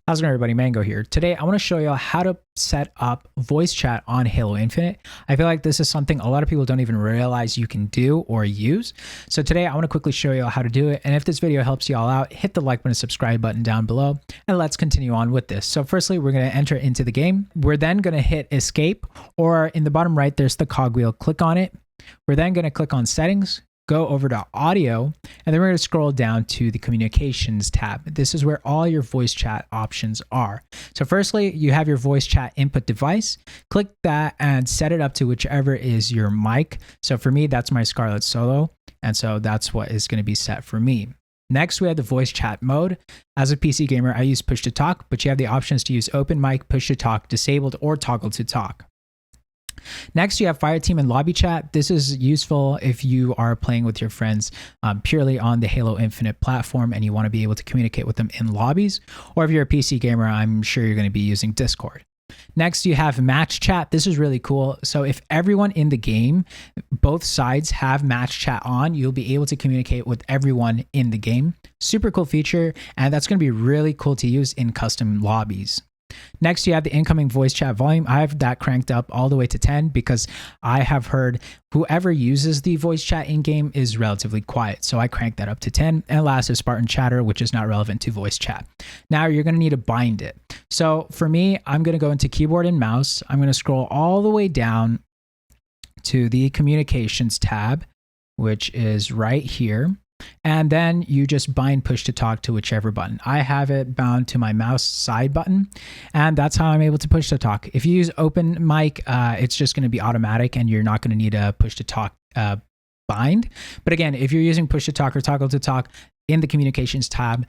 How's it going, everybody? Mango here. Today, I want to show you how to set up voice chat on Halo Infinite. I feel like this is something a lot of people don't even realize you can do or use. So today, I want to quickly show you how to do it. And if this video helps you all out, hit the like button and subscribe button down below. And let's continue on with this. So firstly, we're going to enter into the game. We're then going to hit escape, or in the bottom right, there's the cogwheel. Click on it. We're then going to click on settings, go over to audio, and then we're going to scroll down to the communications tab. This is where all your voice chat options are. So firstly, you have your voice chat input device. Click that and set it up to whichever is your mic. So for me, that's my Scarlett Solo. And so that's what is going to be set for me. Next, we have the voice chat mode. As a PC gamer, I use push to talk, but you have the options to use open mic, push to talk, disabled, or toggle to talk. Next, you have Fireteam and Lobby Chat. This is useful if you are playing with your friends purely on the Halo Infinite platform and you want to be able to communicate with them in lobbies. Or if you're a PC gamer, I'm sure you're going to be using Discord. Next, you have Match Chat. This is really cool. So if everyone in the game, both sides have Match Chat on, you'll be able to communicate with everyone in the game. Super cool feature, and that's going to be really cool to use in custom lobbies. Next, you have the incoming voice chat volume. I have that cranked up all the way to 10 because I have heard whoever uses the voice chat in game is relatively quiet. So I cranked that up to 10. And last is Spartan chatter, which is not relevant to voice chat. Now you're going to need to bind it. So for me, I'm going to go into keyboard and mouse. I'm going to scroll all the way down to the communications tab, which is right here. And then you just bind push to talk to whichever button. I have it bound to my mouse side button, and that's how I'm able to push to talk. If you use open mic, it's just going to be automatic and you're not going to need a push to talk bind. But again, if you're using push to talk or toggle to talk in the communications tab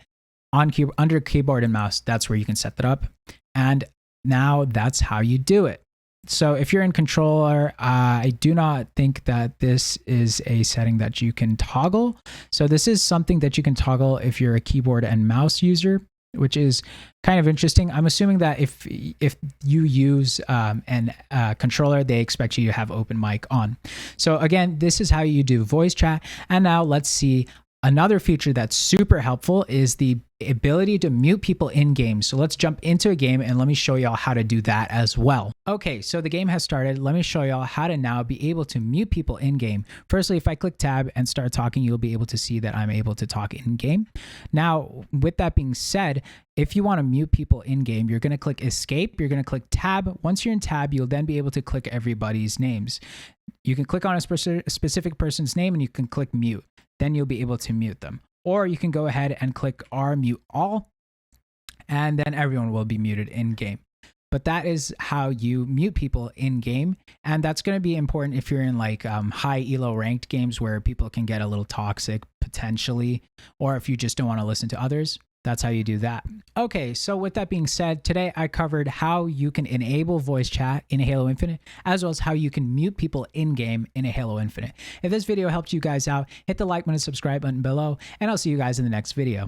under keyboard and mouse, that's where you can set that up. And now that's how you do it. So if you're in controller, I do not think that this is a setting that you can toggle. So this is something that you can toggle if you're a keyboard and mouse user, which is kind of interesting. I'm assuming that if you use a controller, they expect you to have open mic on. So again, this is how you do voice chat. And now let's see. Another feature that's super helpful is the ability to mute people in game. So let's jump into a game and let me show y'all how to do that as well. Okay, so the game has started. Let me show y'all how to now be able to mute people in game. Firstly, if I click tab and start talking, you'll be able to see that I'm able to talk in game. Now, with that being said, if you want to mute people in game, you're going to click escape. You're going to click tab. Once you're in tab, you'll then be able to click everybody's names. You can click on a specific person's name and you can click mute. Then you'll be able to mute them. Or you can go ahead and click R mute all, and then everyone will be muted in game. But that is how you mute people in game. And that's going to be important if you're in like high elo ranked games where people can get a little toxic potentially, or if you just don't want to listen to others. That's how you do that. Okay, so with that being said, today I covered how you can enable voice chat in Halo Infinite, as well as how you can mute people in-game in a Halo Infinite. If this video helped you guys out, hit the like button and subscribe button below, and I'll see you guys in the next video.